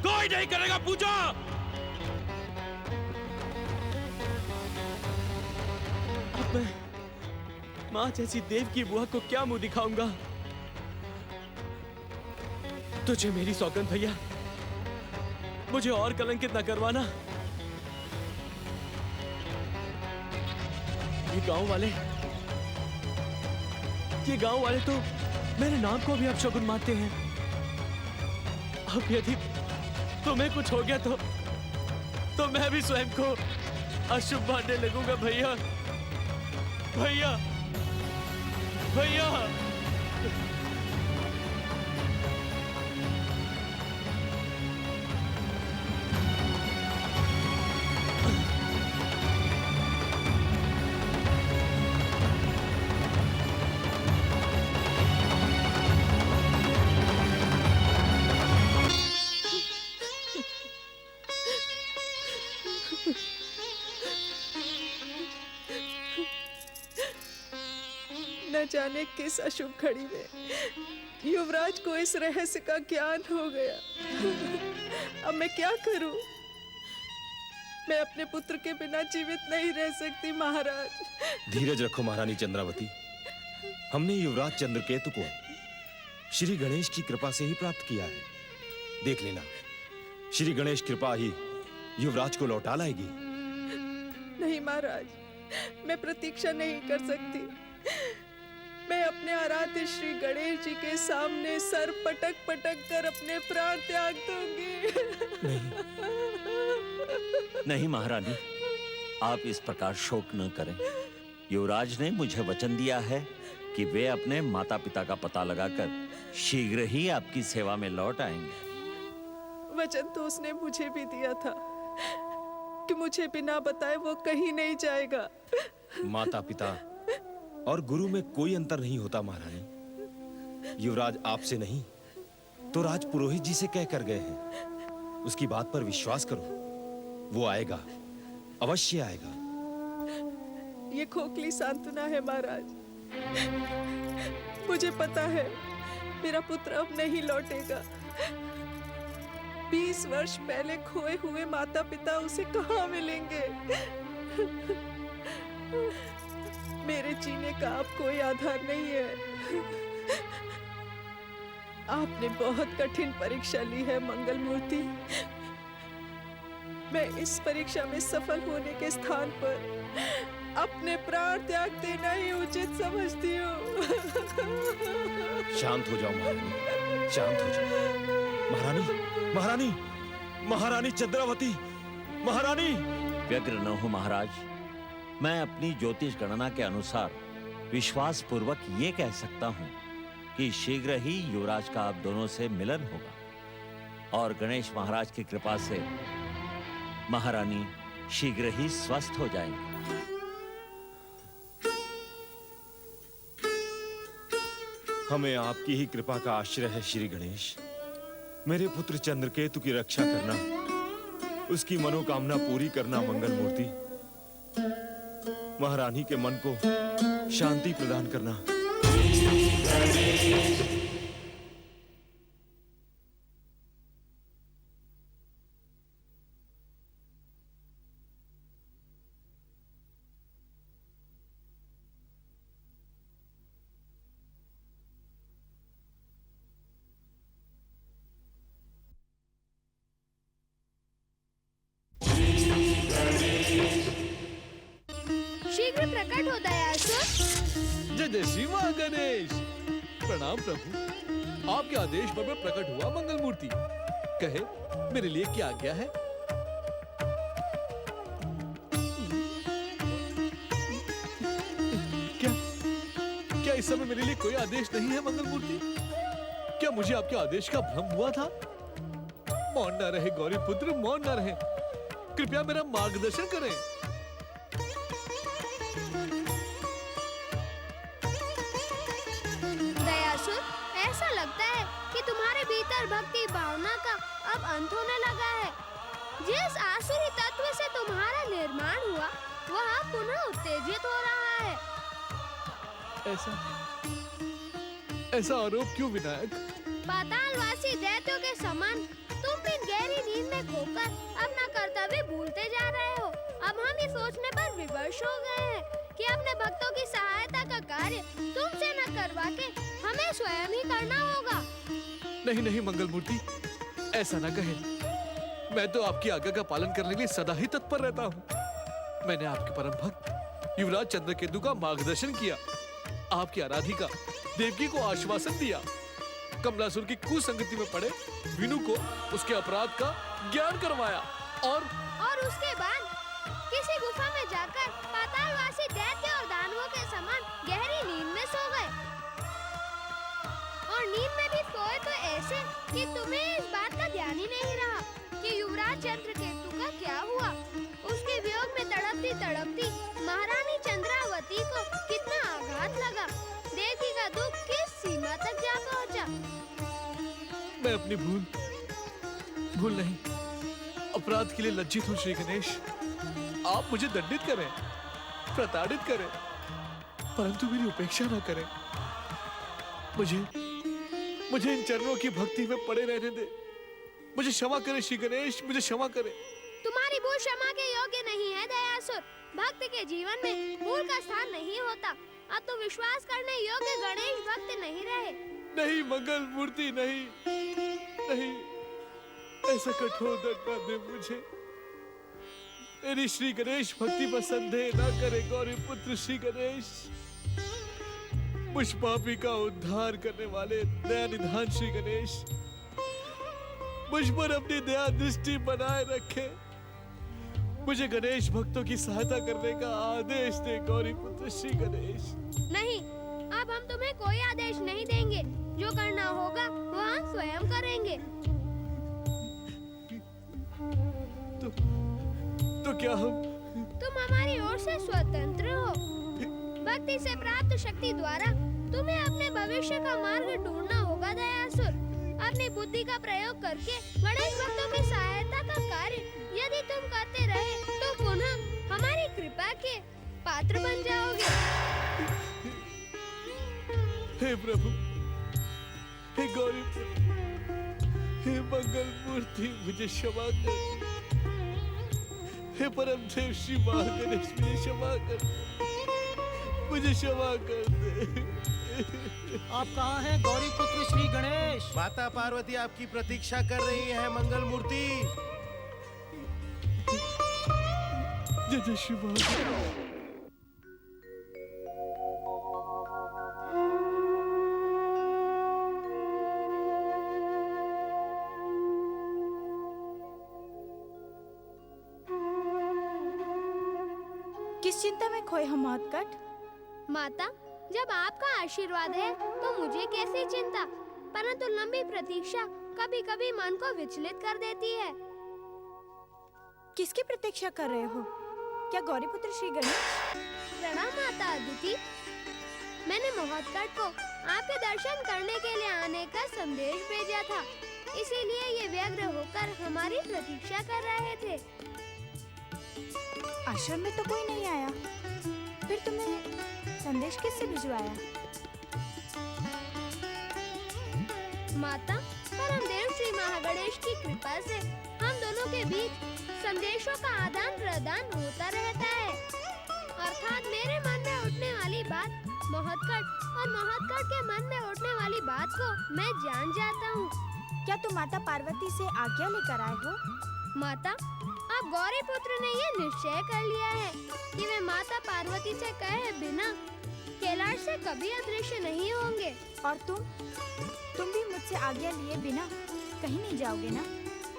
कोई नहीं करेगा पूजा। अब मैं मां जैसी देव की बुआ को क्या मुंह दिखाऊंगा? तुझे मेरी सौगंध भैया, मुझे और कलंकित न करवाना। ये गांव वाले तो मेरे नाम को भी अपशगुन मानते हैं। अब यदि तुम्हें कुछ हो गया तो मैं भी स्वयं को अशुभ मानने लगूंगा भैया। भैया भैया न जाने किस अशुभ घड़ी में युवराज को इस रहस्य का ज्ञान हो गया। अब मैं क्या करूं? मैं अपने पुत्र के बिना जीवित नहीं रह सकती महाराज। धीरज रखो महारानी चंद्रावती। हमने युवराज चंद्रकेतु को श्री गणेश की कृपा से ही प्राप्त किया है। देख लेना, श्री गणेश कृपा ही युवराज को लौटा लाएगी। नहीं महाराज, मैं प्रतीक्षा नहीं कर सकती। मैं अपने आराध्य श्री गणेश जी के सामने सर पटक पटक कर अपने प्राण त्याग दूंगी। नहीं महारानी, आप इस प्रकार शोक न करें। युवराज ने मुझे वचन दिया है कि वे अपने माता पिता का पता लगाकर शीघ्र ही आपकी सेवा में लौट आएंगे। वचन तो उसने मुझे भी दिया था कि मुझे बिना बताए वो कहीं नहीं जाएगा। माता पिता और गुरु में कोई अंतर नहीं होता महारानी। युवराज आपसे नहीं तो राज पुरोहित जी से कह कर गए हैं। उसकी बात पर विश्वास करो, वो आएगा, अवश्य आएगा। ये खोखली सांत्वना है महाराज। मुझे पता है मेरा पुत्र अब नहीं लौटेगा। 20 वर्ष पहले खोए हुए माता पिता उसे कहाँ मिलेंगे? मेरे जीने का अब कोई आधार नहीं है। आपने बहुत कठिन परीक्षा ली है मंगल मूर्ति। मैं इस परीक्षा में सफल होने के स्थान पर अपने प्राण त्याग देना ही उचित समझती हूँ। शांत हो जाओ महारानी, शांत हो जाओ। महारानी, महारानी, महारानी चंद्रावती, महारानी। व्यग्र न हो महाराज। मैं अपनी ज्योतिष गणना के अनुसार विश्वास पूर्वक ये कह सकता हूं कि शीघ्र ही युवराज का आप दोनों से मिलन होगा और गणेश महाराज की कृपा से महारानी शीघ्र ही स्वस्थ हो जाएंगी। हमें आपकी ही कृपा का आश्रय है श्री गणेश। मेरे पुत्र चंद्रकेतु की रक्षा करना, उसकी मनोकामना पूरी करना मंगल मूर्ति। महारानी के मन को शांति प्रदान करना। शीघ्र प्रकट हो दया परदेशी महागणेश। प्रणाम प्रभु। आपके आदेश पर मैं प्रकट हुआ मंगल मूर्ति। कहे मेरे लिए क्या आज्ञा है? क्या इस समय मेरे लिए कोई आदेश नहीं है मंगल मूर्ति? क्या मुझे आपके आदेश का भ्रम हुआ था? मौन न रहे गौरी पुत्र, मौन न रहे। कृपया मेरा मार्गदर्शन करें। दयासुर, ऐसा लगता है कि तुम्हारे भीतर भक्ति भावना का अब अंत होने लगा है। जिस आसुरी तत्व से तुम्हारा निर्माण हुआ वह पुनः उत्तेजित हो रहा है। ऐसा आरोप क्यों विनायक? पातालवासी दैत्यों के समान तुम भी गहरी नींद में खोकर अपना कर्तव्य भूलते जा रहे हो। अब हम ये सोचने पर विवश हो गए हैं कि अपने भक्तों की सहायता का कार्य तुमसे न करवा के हमें स्वयं ही करना होगा। नहीं मंगल मूर्ति, ऐसा ना कहे। मैं तो आपकी आज्ञा का पालन करने के लिए सदा ही तत्पर रहता हूँ। मैंने आपके परम भक्त युवराज चंद्रकेतु का मार्गदर्शन किया, आपकी आराधिका देवकी को आश्वासन दिया, कमलासुर की कुसंगति में पड़े विनु को उसके अपराध का ज्ञान करवाया और उसके बाद किसी गुफा में जाकर पातालवासी दैत्य और दानवों के समान गहरी नींद में सो गए। और नींद में भी सोए तो ऐसे कि तुम्हें इस बात का ध्यान ही नहीं रहा कि युवराज चंद्रकेतु का क्या हुआ। उसके वियोग में तड़पती तड़पती महारानी चंद्रावती को कितना आघात लगा। देवकी का दुख किस सीमा तक जा पहुंचा। मैं अपनी भूल नहीं, अपराध के लिए लज्जित हूँ। श्री गणेश, आप मुझे दंडित करें, प्रताड़ित करें, परंतु मेरी उपेक्षा न करें। मुझे इन चरणों की भक्ति में पड़े रहने दे। मुझे क्षमा करें श्री गणेश, मुझे क्षमा करें। तुम्हारी भूल क्षमा के योग्य नहीं है दयासुर। भक्त के जीवन में भूल का स्थान नहीं होता। अब तो विश्वास करने योग्य गणेश भक्त नहीं रहे। नहीं मंगल मूर्ति, नहीं, ऐसा कठोर दंड न दे मुझे। मेरी श्री गणेश भक्ति पर संदेह न करे गौरी पुत्र श्री गणेश। मुझ पापी का उद्धार करने वाले दया निधान श्री गणेश, मुझ पर अपनी दया दृष्टि बनाए रखे। मुझे गणेश भक्तों की सहायता करने का आदेश दे गौरी पुत्र श्री गणेश। नहीं, अब हम तुम्हें कोई आदेश नहीं देंगे। जो करना होगा वो हम स्वयं करेंगे। तो क्या तुम हमारी ओर से स्वतंत्र हो। भक्ति से प्राप्त शक्ति द्वारा तुम्हें अपने भविष्य का मार्ग ढूंढना होगा दयासुर। अपनी बुद्धि का प्रयोग करके गणेश भक्तों की सहायता का कार्य यदि तुम करते रहे तो पुनः हमारी कृपा के पात्र बन जाओगे। हे प्रभु, हे गौरी, हे मंगल मूर्ति, मुझे क्षमा कर। हे परम देव श्री महागणेश, मुझे क्षमा कर, मुझे क्षमा कर दे। आप कहाँ हैं गौरी पुत्र श्री गणेश? माता पार्वती आपकी प्रतीक्षा कर रही है मंगल मूर्ति। जय जय श्री महागणेश। किस चिंता में खोए हम महत्कट? माता, जब आपका आशीर्वाद है तो मुझे कैसी चिंता, परंतु लंबी प्रतीक्षा कभी कभी मन को विचलित कर देती है। किसकी प्रतीक्षा कर रहे हो? क्या गौरी पुत्र श्री गणेश? प्रणाम माता अदिति। मैंने महत्कट को आपके दर्शन करने के लिए आने का संदेश भेजा था, इसीलिए ये व्यग्र होकर हमारी प्रतीक्षा कर रहे थे। आश्रम में तो कोई नहीं आया, फिर तुम्हें संदेश किससे भिजवाया? माता, परमदेव श्री महागणेश की कृपा से हम दोनों के बीच संदेशों का आदान प्रदान होता रहता है। अर्थात मेरे मन में उठने वाली बात महत्कट और महत्कट के मन में उठने वाली बात को मैं जान जाता हूँ। क्या तुम माता पार्वती से आज्ञा लेकर आए हो? माता, अब गौरी पुत्र ने ये निश्चय कर लिया है कि वे माता पार्वती से कहे बिना कैलाश से कभी अदृश्य नहीं होंगे। और तुम भी मुझसे आज्ञा लिए बिना कहीं नहीं जाओगे ना?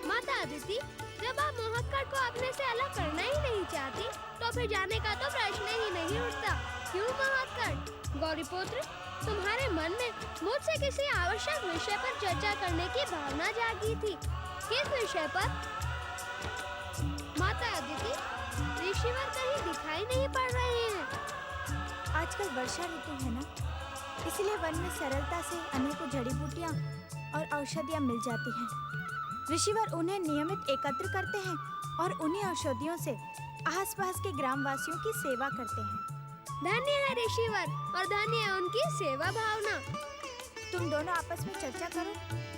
माता अदिति, जब आप मोहक्कड़ को अपने से अलग करना ही नहीं चाहती, तो फिर जाने का तो प्रश्न ही नहीं उठता। क्यों मोहक्कड़? गौरीपुत्र, तुम्हारे मन में मुझसे किसी आवश्यक विषय पर चर्चा करने की भावना जागी थी। किस विषय पर? माता अदिति, ऋषिवर कहीं दिखाई नहीं पड़ रहे हैं। आजकल वर्षा ऋतु है ना, इसलिए वन में सरलता से अनेकों जड़ी बूटियाँ और औषधियाँ मिल जाती हैं। ऋषिवर उन्हें नियमित एकत्र करते हैं और उन्हीं औषधियों से आसपास के ग्रामवासियों की सेवा करते हैं। धन्य है ऋषिवर और धन्य है उनकी सेवा भावना। तुम दोनों आपस में चर्चा करो,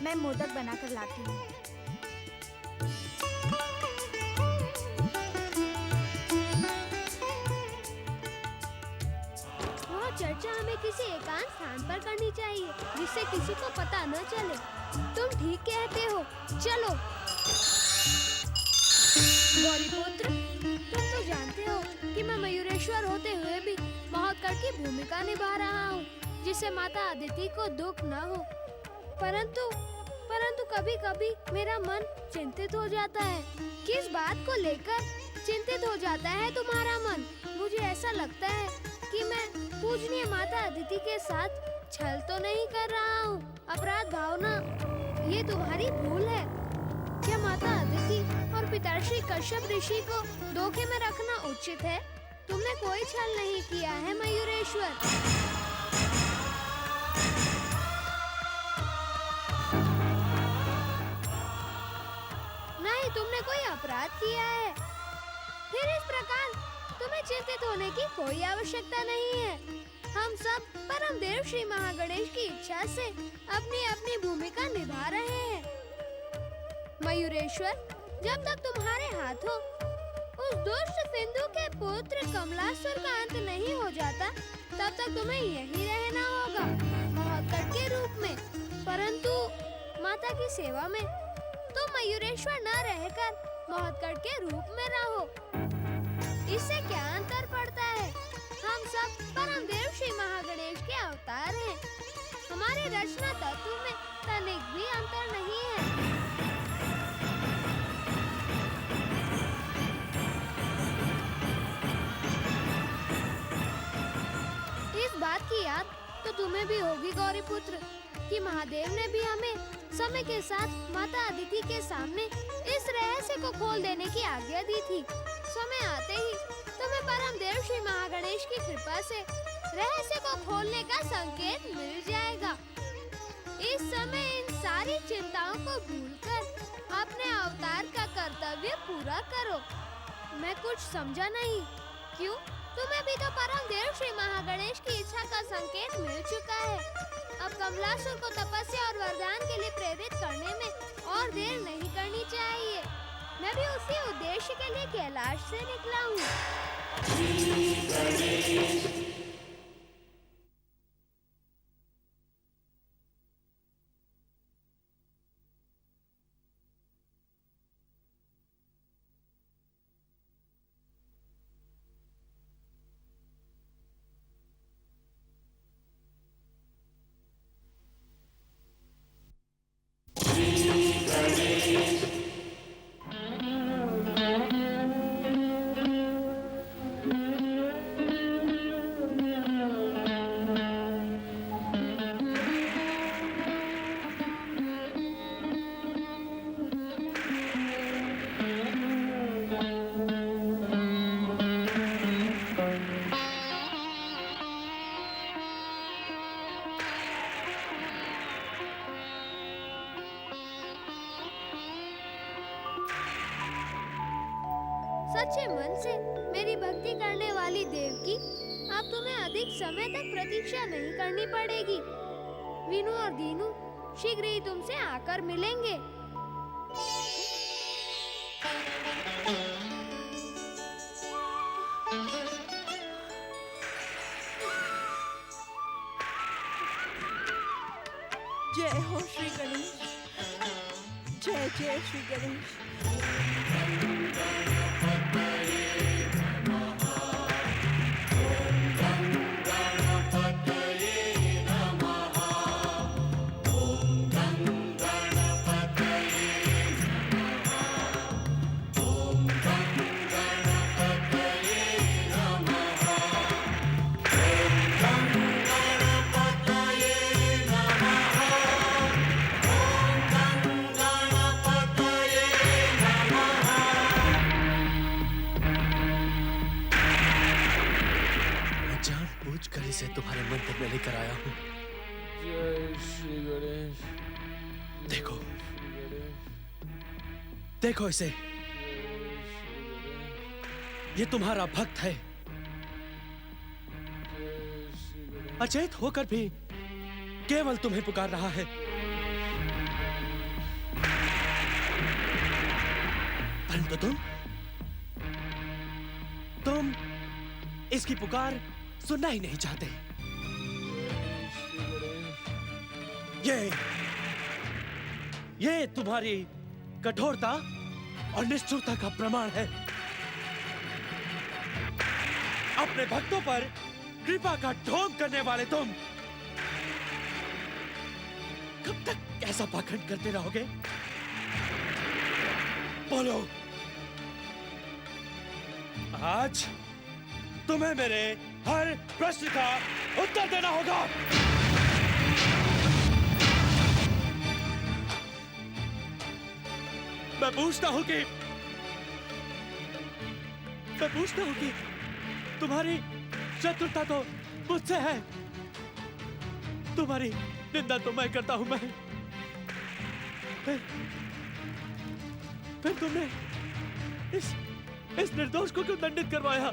मैं मोदक बनाकर लाती हूँ। वह चर्चा हमें किसी एकांत स्थान पर करनी चाहिए, जिससे किसी को पता न चले। तुम ठीक कहते हो, चलो। गौरीपुत्र, तुम तो जानते हो कि मैं मयूरेश्वर होते हुए भी मोहक्कड़ की भूमिका निभा रहा हूँ, जिससे माता अदिति को दुख न हो। परंतु कभी-कभी मेरा मन चिंतित हो जाता है। किस बात को लेकर चिंतित हो जाता है तुम्हारा मन? मुझे ऐसा लगता है कि मैं पूजनीय माता अदिति के साथ छल तो नहीं कर रहा हूँ। अपराध भावना, ये तुम्हारी भूल है। क्या माता अदिति और पिताश्री कश्यप ऋषि को धोखे में रखना उचित है? तुमने कोई छल नहीं किया है मयूरेश्वर। नहीं, तुमने कोई अपराध किया है। फिर इस प्रकार तुम्हें चिंतित होने की कोई आवश्यकता नहीं है। हम सब परम देव श्री महागणेश की इच्छा से अपनी अपनी भूमिका निभा रहे हैं। मयूरेश्वर, जब तक तुम्हारे हाथों उस दुष्ट सिंधु के पुत्र कमलासुर का अंत नहीं हो जाता, तब तक तुम्हें यहीं रहना होगा, मोहक्कड़ के रूप में। परंतु माता की सेवा में तुम मयूरेश्वर न रहकर मोहक्कड़ के रूप में रहो। इससे क्या अंतर पड़ता है? हम सब परम देव श्री महागणेश के अवतार हैं। हमारे रचना तत्व में तनिक भी अंतर नहीं है। इस बात की याद तो तुम्हें भी होगी गौरीपुत्र, कि महादेव ने भी हमें समय के साथ माता अदिति के सामने इस रहस्य को खोल देने की आज्ञा दी थी। समय आते ही तुम्हें परम देव श्री महागणेश की कृपा से रहस्य को खोलने का संकेत मिल जाएगा। इस समय इन सारी चिंताओं को भूलकर अपने अवतार का कर्तव्य पूरा करो। मैं कुछ समझा नहीं। क्यों? तुम्हें भी तो परम देव श्री महागणेश की इच्छा का संकेत मिल चुका है। अब कमलासुर को तपस्या और वरदान के लिए प्रेरित करने में और देर नहीं करनी चाहिए। मैं भी उसी उद्देश्य के लिए कैलाश से निकला हूँ। सच्चे मन से मेरी भक्ति करने वाली देवकी, अब तुम्हें अधिक समय तक प्रतीक्षा नहीं करनी पड़ेगी। वीनू और दीनू शीघ्र ही तुमसे आकर मिलेंगे। जय हो श्री गणेश, जय जय श्री गणेश। कुछ कर इसे तुम्हारे मंदिर में लेकर आया हूँ। जय श्री गणेश। देखो देखो इसे, ये तुम्हारा भक्त है। अचेत होकर भी केवल तुम्हें पुकार रहा है। परंतु तुम इसकी पुकार सुनना ही नहीं चाहते। ये तुम्हारी कठोरता और निष्ठुरता का प्रमाण है। अपने भक्तों पर कृपा का ढोंग करने वाले तुम कब तक ऐसा पाखंड करते रहोगे? बोलो, आज तुम्हें मेरे हर प्रश्न का उत्तर देना होगा। मैं पूछता हूं कि तुम्हारी शत्रुता तो मुझसे है। तुम्हारी निंदा तो मैं करता हूं। मैं फिर तुमने इस निर्दोष को क्यों दंडित करवाया?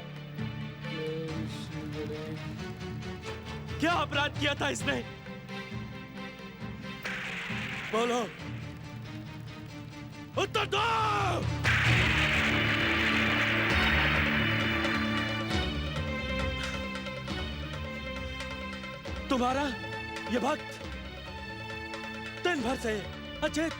क्या अपराध किया था इसने? बोलो, उत्तर दो। तुम्हारा ये भक्त दिन भर से अचेत